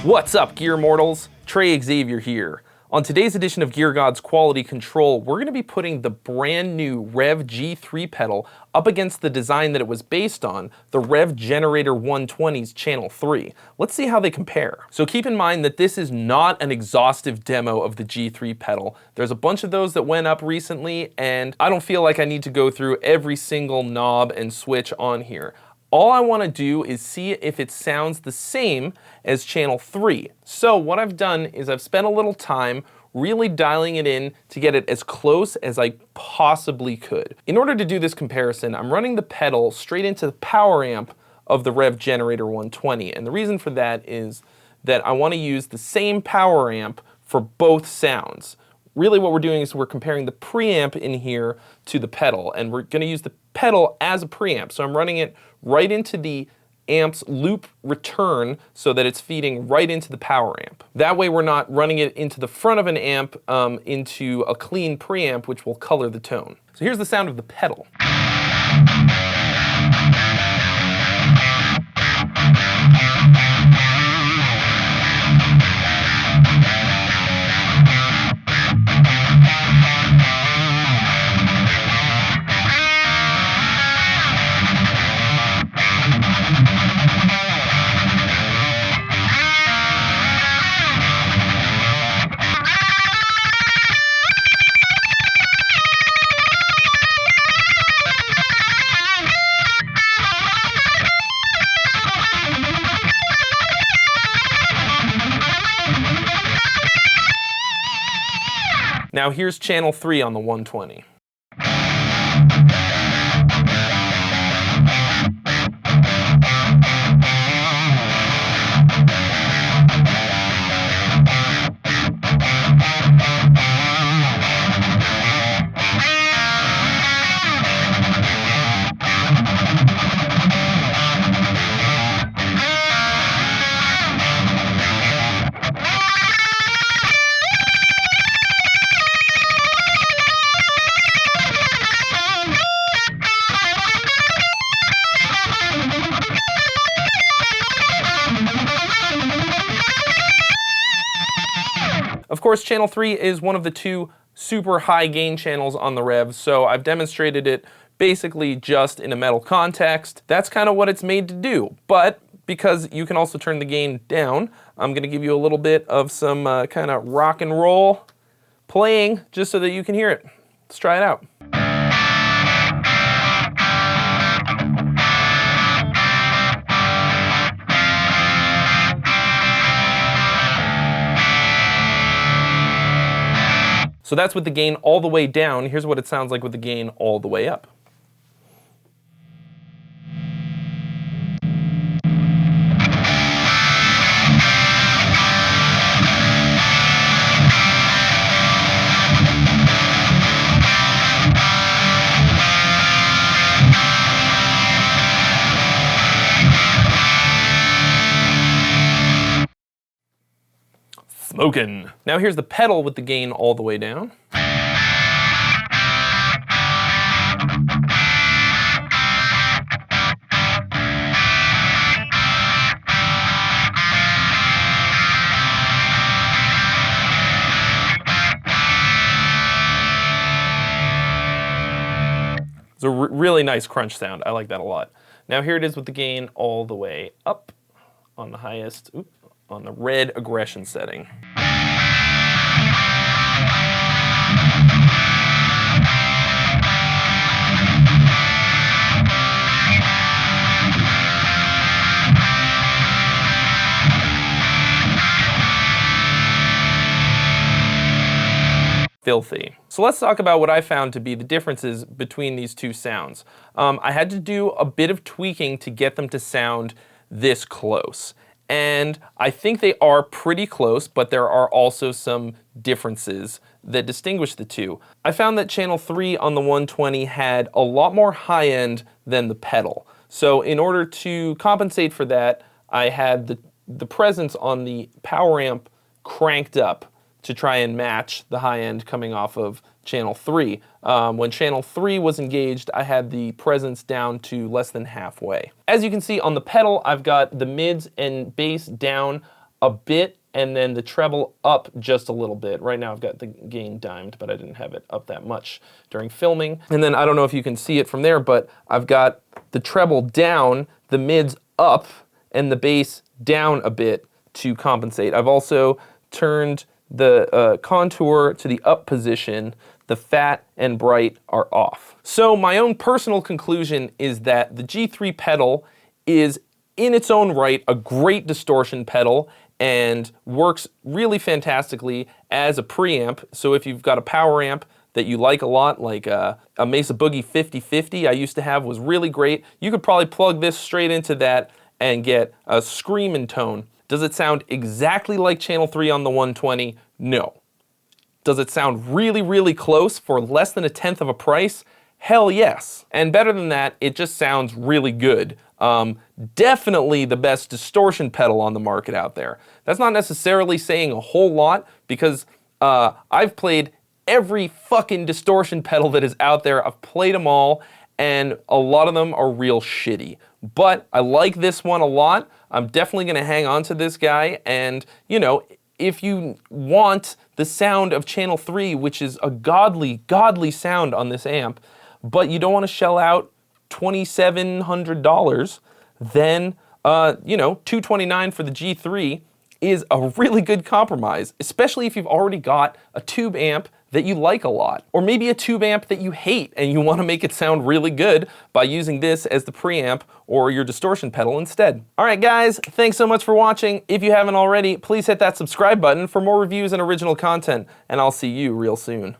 What's up, Gear Mortals? Trey Xavier here. On today's edition of Gear God's Quality Control, we're going to be putting the brand new Revv G3 pedal up against the design that it was based on, the Revv Generator 120's Channel 3. Let's see how they compare. So keep in mind that this is not an exhaustive demo of the G3 pedal. There's a bunch of those that went up recently, and I don't feel like I need to go through every single knob and switch on here. All I want to do is see if it sounds the same as Channel 3. So what I've done is I've spent a little time really dialing it in to get it as close as I possibly could. In order to do this comparison, I'm running the pedal straight into the power amp of the Revv Generator 120. And the reason for that is that I want to use the same power amp for both sounds. Really what we're doing is we're comparing the preamp in here to the pedal, and we're going to use the pedal as a preamp. So I'm running it right into the amp's loop return so that it's feeding right into the power amp. That way we're not running it into the front of an amp into a clean preamp, which will color the tone. So here's the sound of the pedal. Now here's Channel 3 on the 120. Of course, Channel 3 is one of the two super high gain channels on the Revv, so I've demonstrated it basically just in a metal context. That's kind of what it's made to do, but because you can also turn the gain down, I'm going to give you a little bit of some kind of rock and roll playing just so that you can hear it. Let's try it out. So that's with the gain all the way down. Here's what it sounds like with the gain all the way up. Smokin'. Now here's the pedal with the gain all the way down. It's a really nice crunch sound. I like that a lot. Now here it is with the gain all the way up on the highest, on the red aggression setting. Filthy. So let's talk about what I found to be the differences between these two sounds. I had to do a bit of tweaking to get them to sound this close. And I think they are pretty close, but there are also some differences that distinguish the two. I found that Channel 3 on the 120 had a lot more high end than the pedal. So in order to compensate for that, I had the presence on the power amp cranked up to try and match the high end coming off of Channel 3. When Channel 3 was engaged, I had the presence down to less than halfway. As you can see on the pedal, I've got the mids and bass down a bit, and then the treble up just a little bit. Right now I've got the gain dimed, but I didn't have it up that much during filming. And then I don't know if you can see it from there, but I've got the treble down, the mids up, and the bass down a bit to compensate. I've also turned the contour to the up position. The fat and bright are off. So my own personal conclusion is that the G3 pedal is in its own right a great distortion pedal and works really fantastically as a preamp. So if you've got a power amp that you like a lot, like a Mesa Boogie 5050 I used to have, was really great, you could probably plug this straight into that and get a screaming tone. Does it sound exactly like Channel 3 on the 120? No. Does it sound really, really close for less than 1/10 of a price? Hell yes. And better than that, it just sounds really good. Definitely the best distortion pedal on the market out there. That's not necessarily saying a whole lot, because I've played every fucking distortion pedal that is out there. I've played them all, and a lot of them are real shitty. But I like this one a lot. I'm definitely gonna hang on to this guy, and you know, if you want the sound of Channel 3, which is a godly, godly sound on this amp, but you don't want to shell out $2,700, then you know, $229 for the G3 is a really good compromise, especially if you've already got a tube amp that you like a lot, or maybe a tube amp that you hate and you want to make it sound really good by using this as the preamp or your distortion pedal instead. All right, guys, thanks so much for watching. If you haven't already, please hit that subscribe button for more reviews and original content, and I'll see you real soon.